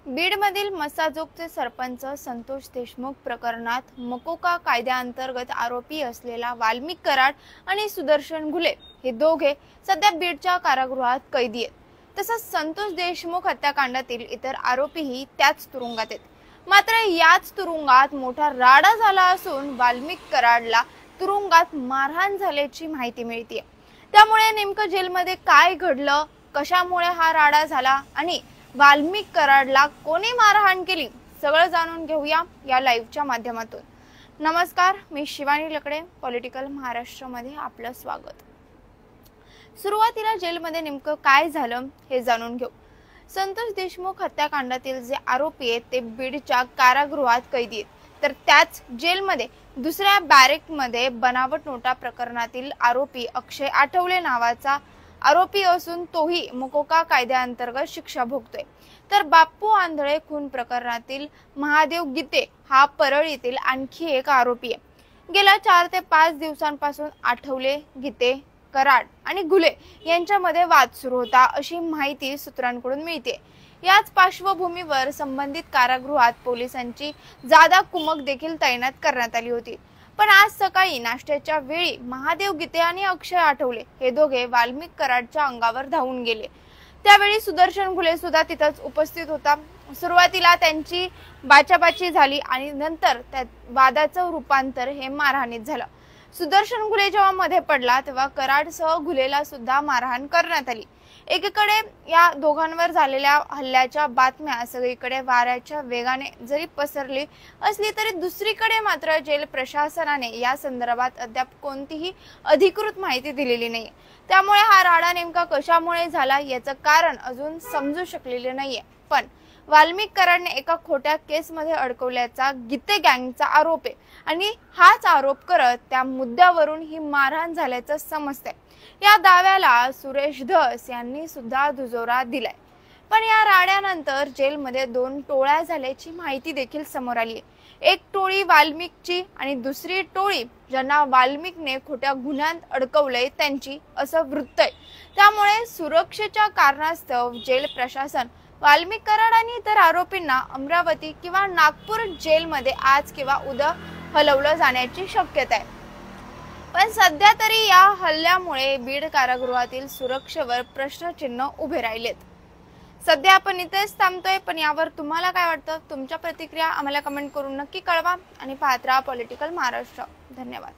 बीडमधील मसाजोगचे सरपंच संतोष देशमुख प्रकरणात मकोका कायद्याअंतर्गत आरोपी असलेला वाल्मिक कराड आणि सुदर्शन घुले हे दोघे सध्या बीडच्या कारागृहात कैदी आहेत। तसंच संतोष देशमुख हत्याकांडातील इतर आरोपीही त्याच तुरुंगात आहेत। मात्र याच तुरुंगात मोठा राडा झाला असून वाल्मिक कराडला तुरुंगात मारहाण झाल्याची माहिती मिळते। त्यामुळे नेमकं जेलमध्ये काय घडलं, कशामुळे हा राडा झाला आणि वाल्मिक कराडला कोणी मारहाण केली, सगळं जाणून घेऊया या लाईव्हच्या माध्यमातून। नमस्कार, मी शिवानी लकडे, पॉलिटिकल महाराष्ट्र मध्ये आपलं स्वागत। सुरुवातीला जेलमध्ये नेमकं काय झालं हे जाणून घेऊ। संतोष देशमुख हत्याकांडातील जे आरोपी आहेत ते बीडच्या कारागृहात कैदी आहेत, तर त्याच जेलमध्ये दुसऱ्या बॅरेकमध्ये बनावट नोटा प्रकरणातील आरोपी अक्षय आठवले नावाचा आरोपी असून तोही मकोका कायद्याअंतर्गत शिक्षा भोगतोय। तर बाप्पू आंधळे खून प्रकरणातील महादेव गीते हा परळीतील आणखी एक आरोपी आहे। गेल्या 4 ते 5 दिवसांपासून आठवले, गीते, कराड आणि घुले यांच्यामध्ये वाद सुरू होता अशी माहिती सूत्रांकडून मिळते। याच पार्श्वभूमीवर संबंधित कारागृहात पोलिसांची जादा कुमक देखील तैनात करण्यात आली होती। पण आज सकाळी नाश्त्याच्या वेळी महादेव गीते आणि अक्षय आठवले हे दोघे वाल्मिक कराडच्या अंगावर धावून गेले। त्यावेळी सुदर्शन घुले सुद्धा तिथंच उपस्थित होता। सुरुवातीला त्यांची बाचाबाची झाली आणि नंतर त्या वादाचं रूपांतर हे मारहाणीत झालं। सुदर्शन घुले जेव्हा मध्ये पडला तेव्हा कराडसह घुलेला सुद्धा मारहाण करण्यात आली। एकीकडे या दोघांवर झालेल्या हल्ल्याच्या बातम्या सगळीकडे वाऱ्याच्या वेगाने जरी पसरली असली तरी दुसरीकडे मात्र जेल प्रशासनाने या संदर्भात अद्याप कोणतीही अधिकृत माहिती दिलेली नाही। त्यामुळे हा राडा नेमका कशामुळे झाला याचं कारण अजून समजू शकलेले नाहीये। पण वाल्मिक कराडने एका खोट्या केसमध्ये अडकवल्याचा गीते गँगचा आरोप आहे आणि हाच आरोप करत त्या मुद्द्यावरून ही मारहाण झाल्याचं समजतंय। या दाव्याला सुरेश धस यांनी सुद्धा दुजोरा दिलाय। पण या राड्यानंतर जेलमध्ये 2 टोळ्या झाल्याची माहिती देखील समोर आली। एक टोळी वाल्मिकची आणि दुसरी टोळी ज्यांना वाल्मिकने खोट्या गुन्ह्यात अडकवलंय त्यांची असं वृत्त आहे। त्यामुळे सुरक्षेच्या कारणास्तव जेल प्रशासन वाल्मिक कराड आणि इतर आरोपींना अमरावती किंवा नागपूर जेलमध्ये आज किंवा उद्या हलवलं जाण्याची शक्यता आहे। पण सध्या तरी या हल्ल्यामुळे बीड कारागृहातील सुरक्षेवर प्रश्नचिन्ह उभे राहिलेत। सध्या आपण इथेच थांबतोय, पण यावर तुम्हाला काय वाटतं? तुमच्या प्रतिक्रिया आम्हाला कमेंट करून नक्की कळवा आणि पाहत राहा पॉलिटिकल महाराष्ट्र। धन्यवाद।